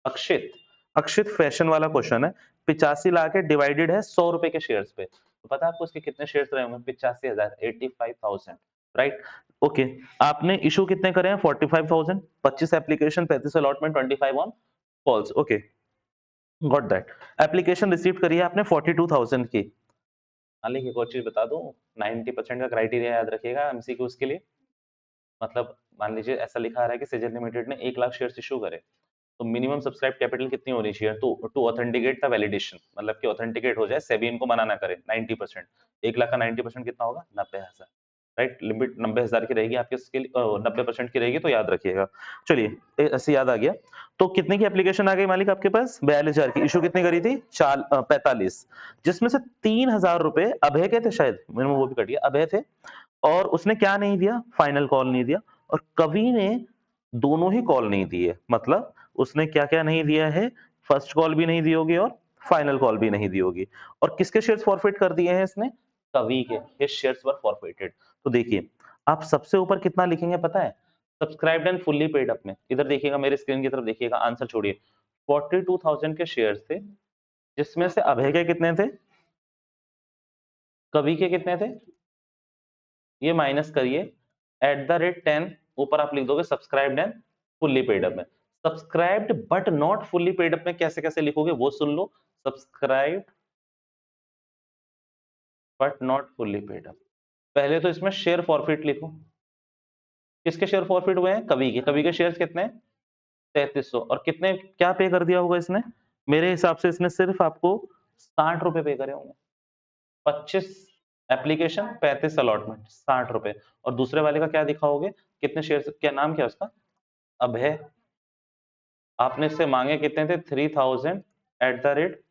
अक्षित, अक्षित फैशन वाला क्वेश्चन है। 85 लाख है, डिवाइडेड है 100 रुपए के शेयर्स पे, तो पता है आपको उसके कितने शेयर्स रहे होंगे? 85,000, 85,000, राइट? ओके, आपने इशू कितने करे हैं? 45,000, 25 application, 35 allotment, 25 on calls. Okay, got that. Application receive करी है आपने 42,000 की। हालांकि एक और चीज बता दूं, 90% का क्राइटेरिया याद रखिएगा एमसीक्यूज के लिए। मतलब मान लीजिए ऐसा लिखा आ रहा है कि सिजल लिमिटेड ने 1 लाख शेयर्स इशू करे, तो मिनिमम सब्सक्राइब कैपिटल कितनी होनी चाहिए to to authenticate the validation, मतलब कि ऑथेंटिकेट हो जाए, सेबी इनको मना ना करे। 90%, 1 लाख का 90% कितना होगा? 90,000, राइट? लिमिट 90,000 की रहेगी आपके, इसके लिए 90% की रहेगी, तो याद रखिएगा। चलिए, ऐसे याद आ गया। तो कितने की एप्लीकेशन आ गई मालिक आपके पास? 42,000 की। इशू कितनी करी थी? 45, जिसमें से 3,000 रुपए अभय के थे, शायद मैंने वो भी कट गया, अभय थे। और उसने क्या नहीं दिया? फाइनल कॉल नहीं दिया। और कवि ने दोनों ही कॉल नहीं दिए, मतलब उसने क्या क्या नहीं दिया है? फर्स्ट कॉल भी नहीं दी होगी और फाइनल कॉल भी नहीं दी होगी। और किसके शेयर्स फॉरफिट कर दिए हैं इसने? कवि के। हिज शेयर्स वर फॉरफिटेड। तो देखिए, आप सबसे ऊपर कितना लिखेंगे पता है? Subscribed and fully paid up में, इधर देखिएगा, मेरे स्क्रीन की तरफ देखिएगा, आंसर छोड़िए। 42,000 के शेयर्स थे, जिसमें से अभय के कितने थे? कवि के कितने थे? ये माइनस करिए, एट द रेट 10, ऊपर आप लिख दोगे subscribed and fully paid up में। Subscribed but not fully paid up में कैसे कैसे लिखोगे वो सुन लो। Subscribed but not fully paid up. पहले तो इसमें शेयर फॉरफिट लिखो। किसके शेयर फॉरफिट हुए हैं? कवि के शेयर्स कितने हैं? 3300। और कितने क्या पे कर दिया होगा इसने? मेरे हिसाब से इसने सिर्फ आपको 60 रुपए पे करे होंगे। 25 एप्लीकेशन, 35 अलॉटमेंट, 60 रुपए। और दूसरे वाले का क्या दिखाओगे? कितने शेयर, क्या नाम क्या है उसका? अभय। आपने इससे मांगे कितने थे? 3000 एट द रेट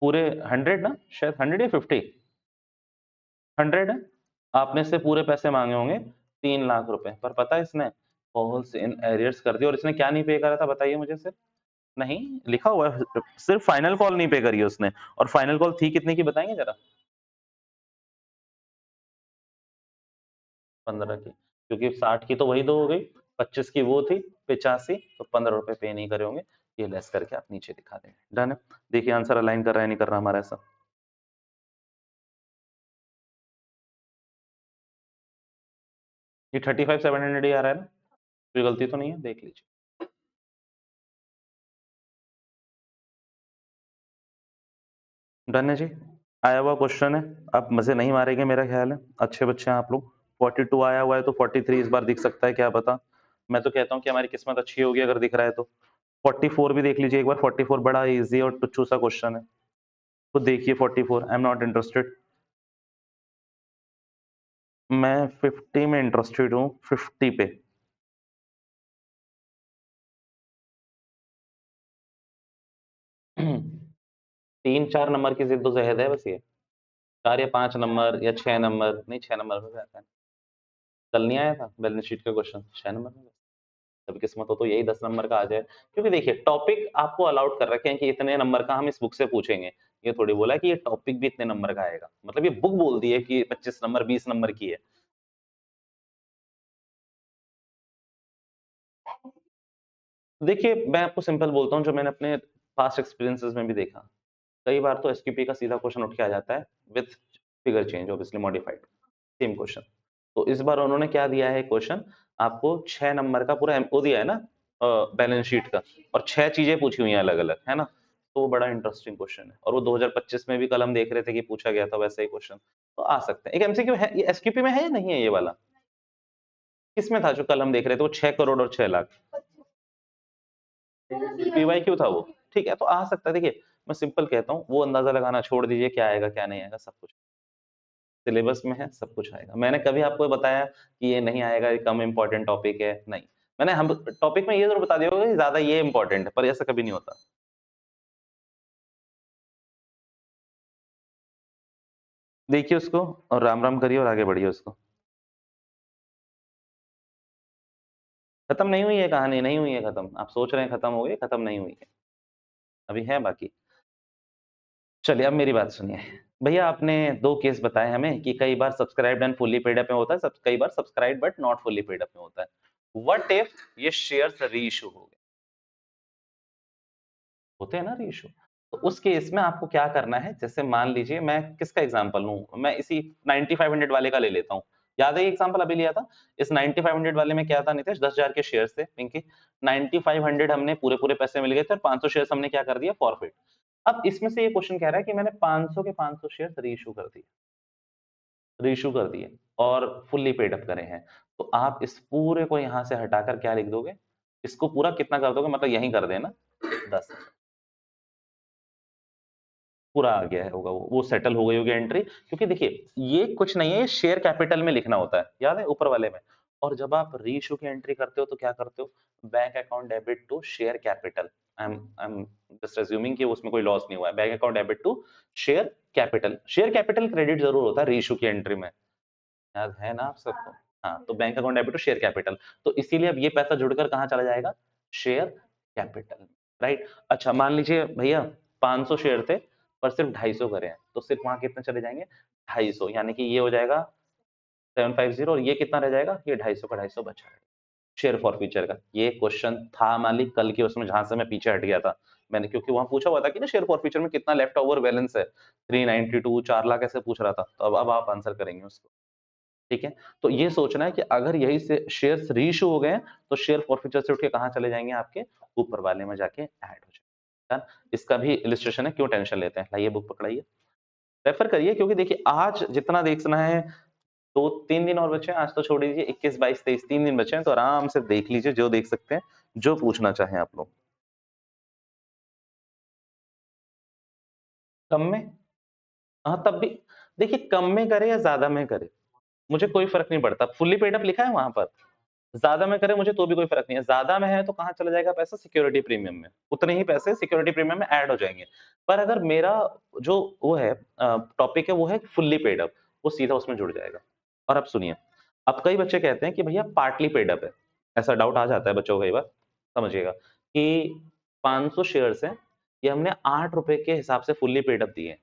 पूरे 100 ना, शायद 100 या 50, 100 है। आपने इससे पूरे पैसे मांगे होंगे 3 लाख रुपए, पर पता है इसने कॉल्स इन एरियर्स कर दिया। और इसने क्या नहीं पे करा था बताइए मुझे? सिर्फ, नहीं लिखा हुआ है, सिर्फ फाइनल कॉल नहीं पे करी है उसने। और फाइनल कॉल थी कितने की बताएंगे जरा? 15 की, क्योंकि 60 की तो वही दो हो गई, 25 की वो थी 85, तो 15 रुपए पे नहीं करे होंगे। ये लेस करके आप नीचे दिखा देंगे। डन है। देखिए आंसर अलाइन कर रहा है नहीं कर रहा हमारा ऐसा। ये 35,700 ही आ रहा है ना? कोई गलती तो नहीं है? देख लीजिए। डन है जी। आया हुआ क्वेश्चन है। आप मजे नहीं मारेंगे मेरा ख्याल है, अच्छे बच्चे हैं आप लोग। 42 आया हुआ है तो 43 इस बार दिख सकता है, क्या पता। मैं तो कहता हूँ कि हमारी किस्मत अच्छी होगी अगर दिख रहा है तो। 44 भी देख लीजिए एक बार। 44 बड़ा इजी और टुच्चू सा क्वेश्चन है, तो देखिए 44। I am not interested. मैं 50 में इंटरेस्टेड हूँ, 50 पे। तीन चार नंबर की जिद तो जहद है बस ये। 4 या 5 नंबर या 6 नंबर, नहीं 6 नंबर में आता है। कल नहीं आया था बैलेंस शीट का क्वेश्चन 6 नंबर में? कभी किस्मत हो तो यही 10 नंबर का आ जाए। क्योंकि देखिए टॉपिक आपको अलाउड कर रखे हैं कि इतने नंबर का हम इस बुक से पूछेंगे। ये थोड़ी बोला है कि ये टॉपिक भी इतने नंबर का आएगा, मतलब ये बुक बोल दी है कि 25 नंबर 20 नंबर की है। देखिए मैं आपको सिंपल बोलता हूँ, जो मैंने अपने पास्ट एक्सपीरियंसेस में भी देखा, कई बार तो एसक्यूपी का सीधा क्वेश्चन उठ के आ जाता है with figure change, obviously modified, same question. तो इस बार उन्होंने क्या दिया है क्वेश्चन? आपको 6 नंबर का पूरा वो दिया है ना, बैलेंस शीट का, और 6 चीजें पूछी हुई हैं अलग अलग, है ना? तो वो बड़ा इंटरेस्टिंग क्वेश्चन है। और वो 2025 में भी कल हम देख रहे थे कि पूछा गया था वैसा ही क्वेश्चन। तो आ सकते हैं। एक एमसीक्यू है ये, एसक्यूपी में है या नहीं है ये वाला? किसमें था जो कल हम देख रहे थे, वो 6 करोड़ और 6 लाख? पीवाई क्यों था वो? ठीक है, तो आ सकता है। देखिए मैं सिंपल कहता हूँ, वो अंदाजा लगाना छोड़ दीजिए, क्या आएगा क्या नहीं आएगा, सब कुछ सिलेबस में है, सब कुछ आएगा। मैंने कभी आपको बताया कि ये नहीं आएगा, ये कम इंपॉर्टेंट टॉपिक है? नहीं। मैंने हम टॉपिक में ये जरूर बता दिया होगा कि ज्यादा ये इंपॉर्टेंट है, पर ऐसा कभी नहीं होता। देखिए उसको और राम राम करिए और आगे बढ़िए उसको। खत्म नहीं हुई है कहानी, नहीं हुई है खत्म। आप सोच रहे हैं खत्म हो गई, खत्म नहीं हुई है, अभी है बाकी। चलिए अब मेरी बात सुनिए। भैया आपने दो केस बताए हमें कि कई बार subscribed and fully paid up में होता है, कई बार subscribe but not fully paid up में होता है। व्हाट इफ ये शेयर्स री इशू हो गए? होते हैं ना री इशू। तो उस केस में आपको क्या करना है? जैसे मान लीजिए, मैं किसका एग्जांपल लूं, मैं इसी 9500 वाले का ले लेता हूं। याद है एग्जांपल अभी लिया था? इस 9500 वाले में क्या था नितेश? 10,000 के शेयर्स थे पिंकी। 9500 हमने पूरे पूरे पैसे मिल गए थे और 500 शेयर्स हमने क्या कर दिया? फॉरफिट। अब इसमें से ये क्वेश्चन कह रहा है कि मैंने 500 के 500 शेयर्स रीइश्यू कर दिए, रीइश्यू कर दिए और फुल्ली पेड अप करे हैं। तो आप इस पूरे को यहां से हटाकर क्या लिख दोगे? इसको पूरा कितना कर दोगे? मतलब यही कर देना 10। पूरा आ गया है होगा, वो सेटल हो गई होगी एंट्री। क्योंकि देखिए ये कुछ नहीं है, ये शेयर कैपिटल में लिखना होता है, याद है ऊपर वाले में। और जब आप रीइश्यू की एंट्री करते हो तो क्या करते हो? Bank account debit to share capital. I am just assuming कि उसमें कोई लॉस नहीं हुआ है। Bank account debit to share capital. Share capital credit जरूर होता है रीइश्यू की एंट्री में, याद है ना आप सबको? हाँ, तो bank account debit to share capital. तो इसीलिए अब ये पैसा जुड़कर कहाँ चला जाएगा? Share capital, right? अच्छा मान लीजिए भैया 500 शेयर थे पर सिर्फ 250 करे हैं, तो सिर्फ वहां कितने चले जाएंगे? 250, यानी कि ये हो जाएगा 750 और ये कितना रह जाएगा? ये 250 का 250 बचा है। शेयर फॉर फ्यूचर का ये क्वेश्चन था मालिक कल के उसमें, जहां से मैं पीछे हट गया था मैंने, क्योंकि वहां पूछा हुआ था कि ना शेयर फॉर फ्यूचर में कितना लेफ्ट ओवर बैलेंस है, 392, 4 लाख ऐसे पूछ रहा था। तो अब आप आंसर करेंगे उसको, ठीक है? तो ये सोचना है कि अगर यही से शेयर्स रीइश्यू हो गए हैं तो शेयर फॉरफिचर से उठ के कहां चले जाएंगे? आपके ऊपर वाले में जाके ऐड हो जाएंगे। इसका भी इलिस्ट्रेशन है, क्यों टेंशन लेते हैं? लाइए बुक पकड़ाइए। रेफर करिए, क्योंकि देखिए आज जितना देखना है, 2-3 दिन और बचे हैं, आज तो छोड़ दीजिए, 21, 22, 23 3 दिन बचे हैं, तो आराम से देख लीजिए जो देख सकते हैं, जो पूछना चाहें आप लोग। कम में? हाँ, तब भी देखिए, कम में करे या ज़्यादा में करे, मुझे कोई फ़र्क नहीं पड़ता। फुल्ली पेड अप लिखा है वहाँ पर, ज़्यादा में करे मुझे तो भी कोई फ़र्क नहीं है। ज़्यादा में है तो कहाँ चला जाएगा पैसा? सिक्योरिटी प्रीमियम में, उतने ही पैसे सिक्योरिटी प्रीमियम में ऐड हो जाएँगे। पर अगर मेरा जो वो है टॉपिक है, वो है फुल्ली पेड अप, वो सीधा उसमें जुड़ जाएगा। और अब सुनिए, अब कई बच्चे कहते हैं कि भैया पार्टली पेड अप है, ऐसा डाउट आ जाता है बच्चों को कई बार। समझिएगा कि 500 शेयर्स हैं, ये हमने ₹8 के हिसाब से फुल्ली पेड अप दिए हैं।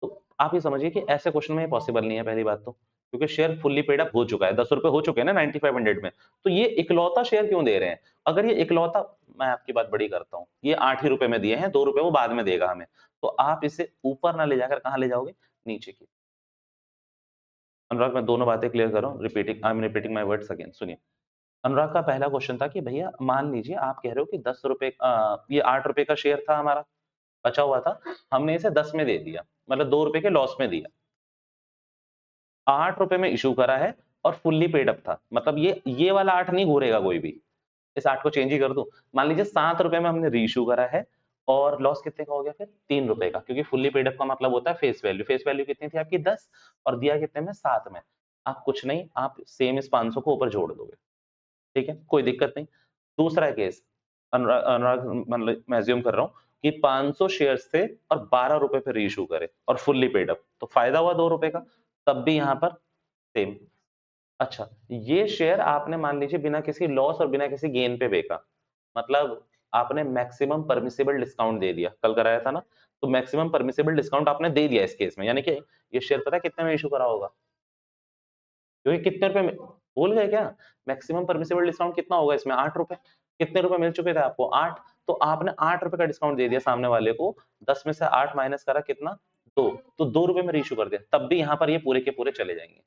तो आप ये समझिए कि ऐसे क्वेश्चन में ये पॉसिबल नहीं है, पहली बात तो, क्योंकि शेयर फुल्ली पेड अप हो चुका है, ₹10 हो चुके हैं ना 9500 में, तो ये इकलौता शेयर क्यों दे रहे हैं? अगर ये इकलौता, मैं आपकी बात बड़ी करता हूँ, ये ₹8 ही में दिए हैं, ₹2 वो बाद में देगा हमें, तो आप इसे ऊपर ना ले जाकर कहाँ ले जाओगे? नीचे की। अनुराग, मैं दोनों बातें क्लियर कर रहा हूँ, repeating I am repeating my words again, सुनिए। अनुराग का पहला क्वेश्चन था कि भैया मान लीजिए आप कह रहे हो कि ₹10 ये ₹8 का शेयर था हमारा, बचा हुआ था, हमने इसे 10 में दे दिया, मतलब ₹2 के लॉस में दिया। ₹8 में इश्यू करा है और फुल्ली पेड अप था। मतलब ये वाला 8 नहीं घूरेगा कोई भी। इस 8 को चेंज ही कर दूँ। मान लीजिए ₹7 में हमने रीइश्यू करा है और लॉस कितने का हो गया फिर? ₹3 का, क्योंकि फुल्ली पेड अप का मतलब होता है फेस वैल्यू। फेस वैल्यू कितनी थी आपकी? 10 और दिया कितने में? 7 में। आप कुछ नहीं, आप सेम इस 500 को ऊपर जोड़ दोगे। ठीक है? कोई दिक्कत नहीं। दूसरा केस, अनुराग, मतलब मैं अज़्यूम कर रहा हूँ कि 500 शेयर्स थे और ₹12 पे रीइश्यू करे और फुल्ली पेड अप, तो फायदा हुआ ₹2 का, तब भी यहाँ पर सेम। अच्छा, ये शेयर आपने मान लीजिए बिना किसी लॉस और बिना किसी गेन पे बेचा। मतलब आपने मैक्सिमम परमिसिबल डिस्काउंट दे दिया। कल कराया था ना? तो मैक्सिमम परमिसिबल डिस्काउंट आपने दे दिया इस केस में। यानी कि ये शेयर पता है कितने में इश्यू करा होगा? क्योंकि कितने रुपए में, भूल गए क्या? मैक्सिमम परमिसिबल डिस्काउंट कितना होगा इसमें? ₹8। कितने रुपए मिल चुके थे आपको? 8। तो आपने ₹8 का डिस्काउंट दे दिया सामने वाले को, 10 में से 8 माइनस करा कितना? 2, तो ₹2 में रीइश्यू कर दिया। तब भी यहाँ पर ये पूरे के पूरे चले जाएँगे।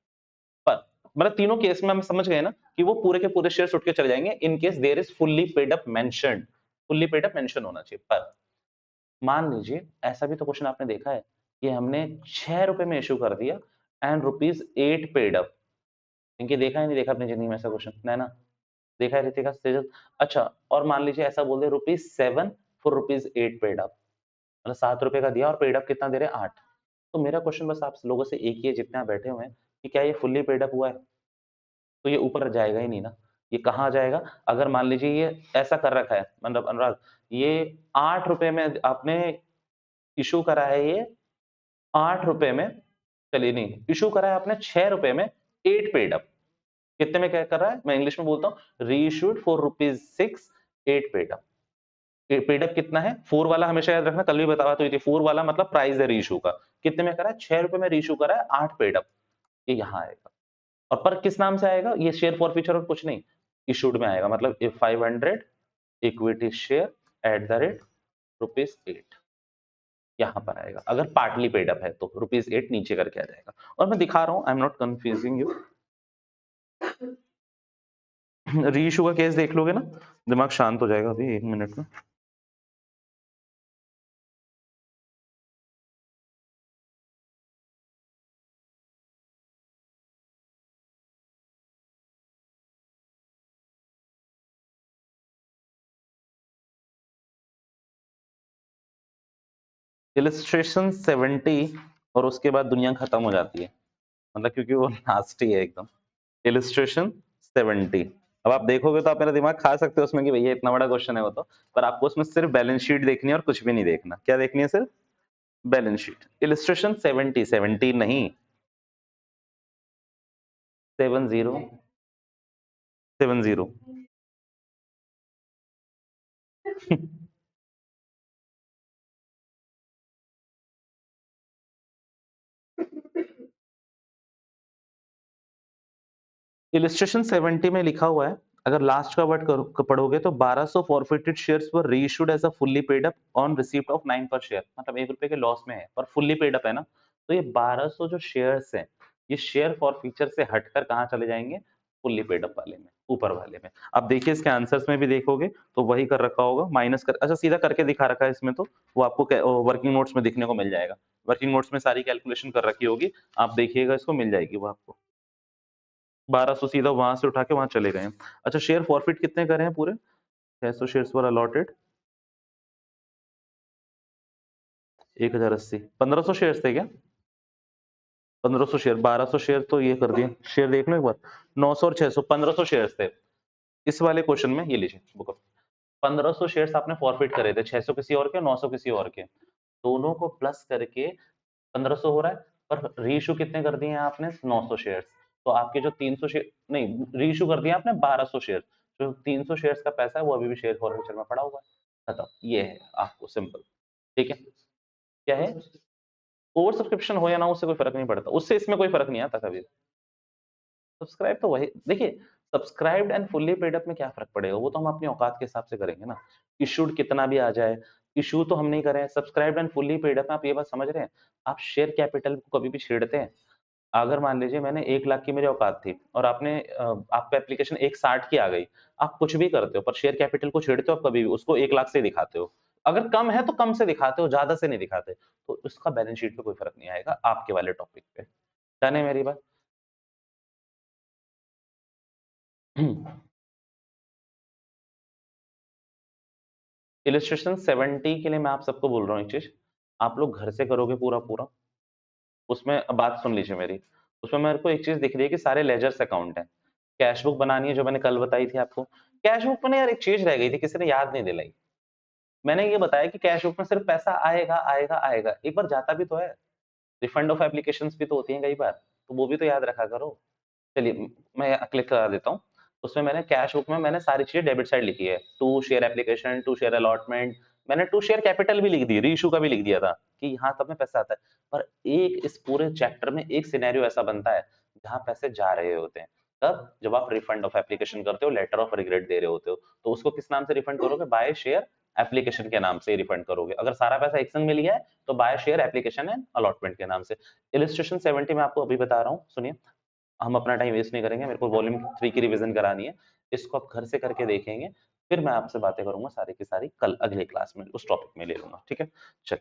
पर मतलब तीनों केस में हम समझ गए ना कि वो पूरे के पूरे शेयर्स उठ के चले जाएंगे in case there is fully paid up mentioned. Fully paid up mention होना चाहिए। पर मान लीजिए ऐसा भी तो क्वेश्चन आपने देखा है कि हमने ₹6 में इश्यू कर दिया एंड ₹8 पेड अप। इनके देखा है नहीं देखा अपनी जिंदगी में ऐसा क्वेश्चन? है ना? देखा है ऋतिका, तेजस? अच्छा, और मान लीजिए ऐसा बोल दे ₹7 फॉर ₹8 पेड अप, मतलब ₹7 का दिया और पेड अप कितना दे रहे हैं? 8। तो मेरा क्वेश्चन बस आप लोगों से एक ही है जितने आप बैठे हुए हैं कि क्या ये फुल्ली पेड अप हुआ है? तो ये ऊपर जाएगा ही नहीं ना। ये कहाँ जाएगा? अगर मान लीजिए ये ऐसा कर रखा है, मतलब अनुराग, ये ₹8 में आपने इश्यू करा है, ये ₹8 में, चलिए नहीं, इश्यू करा है आपने ₹6 में 8 पेड अप। कितने में क्या कर रहा है? मैं इंग्लिश में बोलता हूँ, reissued for ₹6, 8 paid up. Paid up कितना है? 4 वाला हमेशा याद रखना, कल भी बता बात हुई थी, 4 वाला मतलब प्राइस है रीइश्यू का। कितने में करा है? ₹6 में रीइश्यू करा है, 8 पेड अप। ये यहाँ आएगा। और पर किस नाम से आएगा? ये शेयर फॉरफीचर और कुछ नहीं, इशूड में आएगा। मतलब if 500 equity share eight the rate ₹8, यहाँ पर आएगा। अगर पार्टली पेड अप है तो ₹8 नीचे करके आ जाएगा। और मैं दिखा रहा हूँ, I am not confusing you. Reissue का केस देख लोगे ना, दिमाग शांत हो जाएगा अभी 1 मिनट में। इलस्ट्रेशन 70 और उसके बाद दुनिया खत्म हो जाती है, मतलब क्योंकि वो लास्ट ही है एकदम। इलस्ट्रेशन 70। अब आप देखोगे तो आप मेरा दिमाग खा सकते हो उसमें कि भैया इतना बड़ा क्वेश्चन है वो तो, पर आपको उसमें सिर्फ बैलेंस शीट देखनी है और कुछ भी नहीं देखना। क्या देखनी है? सिर्फ बैलेंस शीट। इलस्ट्रेशन 70, 70 नहीं, 70, 70। इलस्ट्रेशन 70 में लिखा हुआ है, अगर लास्ट का वर्ड पढ़ोगे तो 1200 forfeited shares were reissued as a fully paid up on receipt of 9 per share, मतलब ₹1 के लॉस में है पर फुल्ली पेड अप है ना। तो ये 1200 जो शेयर्स हैं, ये शेयर फॉर फीचर से हटकर कहाँ चले जाएंगे? फुल्ली पेड अप वाले में, ऊपर वाले में। अब देखिए इसके आंसर्स में भी देखोगे तो वही कर रखा होगा, माइनस कर, अच्छा सीधा करके दिखा रखा है इसमें, तो वो आपको वर्किंग नोट्स में दिखने को मिल जाएगा। वर्किंग नोट्स में सारी कैलकुलेशन कर रखी होगी, आप देखिएगा इसको, मिल जाएगी वो आपको। 1200 सीधा वहां से उठा के वहां चले गए हैं। अच्छा, शेयर फॉरफिट कितने करे हैं पूरे? 600 शेयर्स वर अलॉटेड, 1080, 1500 शेयर्स थे क्या? 1500 शेयर, 1200 शेयर तो ये कर दिए, शेयर देख लो एक बार, 900 और 600, 1500 शेयर्स थे इस वाले क्वेश्चन में। ये लीजिए बुक, 1500 शेयर्स आपने फॉरफिट करे थे, 600 किसी और के, 900 किसी और के, दोनों को प्लस करके 1500 हो रहा है। पर रीइशू कितने कर दिए हैं आपने? 900 शेयर्स। तो आपके जो 300 शेयर, नहीं, रीइशू कर दिया आपने 1200 शेयर, जो 300 शेयर्स का पैसा है वो अभी भी शेयर फॉरफिचर में पड़ा हुआ है। खत्म, ये है आपको सिंपल। ठीक है, क्या है? ओवर सब्सक्रिप्शन हो या ना, उससे कोई फर्क नहीं पड़ता, उससे इसमें कोई फर्क नहीं आता कभी। सब्सक्राइब तो वही, देखिए subscribed and fully paid up में क्या फर्क पड़ेगा, वो तो हम अपनी औकात के हिसाब से करेंगे ना। इशूड कितना भी आ जाए, इशू तो हम नहीं कर रहे हैं। Subscribed and fully paid up में आप ये बात समझ रहे हैं, आप शेयर कैपिटल को कभी भी छेड़ते हैं। अगर मान लीजिए मैंने 1 लाख की मेरी औकात थी और आपने आपका एप्लीकेशन 160 की आ गई, आप कुछ भी करते हो पर शेयर कैपिटल को छेड़ते हो आप कभी भी, उसको 1 लाख से दिखाते हो। अगर कम है तो कम से दिखाते हो, ज्यादा से नहीं दिखाते, तो उसका बैलेंस शीट पे कोई फर्क नहीं आएगा आपके वाले टॉपिक पे। डन है मेरी बात? इलस्ट्रेशन 70 के लिए मैं आप सबको बोल रहा हूँ एक चीज, आप लोग घर से करोगे पूरा पूरा, उसमें अब बात सुन लीजिए मेरी, उसमें मेरे को एक चीज दिख रही है कि सारे लेजर्स अकाउंट है। कैश बुक बनानी है जो मैंने कल बताई थी आपको। कैश बुक में ना यार एक चीज रह गई थी, किसी ने याद नहीं दिलाई। मैंने ये बताया कि कैश बुक में सिर्फ पैसा आएगा आएगा आएगा, एक बार जाता भी तो है। रिफंड ऑफ एप्लीकेशंस भी तो होती हैं कई बार, तो वो भी तो याद रखा करो। चलिए मैं क्लिक करा देता हूँ। उसमें मैंने कैश बुक में मैंने सारी चीजें डेबिट साइड लिखी है, to share application, to share allotment, मैंने टू शेयर कैपिटल भी लिख दी, रीइश्यू का भी लिख दिया था कि यहाँ सब में पैसा आता है। पर एक इस पूरे चैप्टर में एक सिनेरियो ऐसा बनता है जहाँ पैसे जा रहे होते हैं। तब जब आप रिफंड ऑफ एप्लीकेशन करते हो, लेटर ऑफ रिग्रेट दे रहे होते हो, तो उसको किस नाम से रिफंड करोगे? बाय शेयर एप्लीकेशन के नाम से रिफंड करोगे। अगर सारा पैसा एक संग मिल गया है तो by share application and allotment के नाम से। इलस्ट्रेशन 70 में आपको अभी बता रहा हूँ, सुनिए, हम अपना टाइम वेस्ट नहीं करेंगे, मेरे को वॉल्यूम 3 की रिवीजन करानी है। इसको आप घर से करके देखेंगे, फिर मैं आपसे बातें करूंगा सारी की सारी, कल अगले क्लास में उस टॉपिक में ले लूंगा। ठीक है, चल।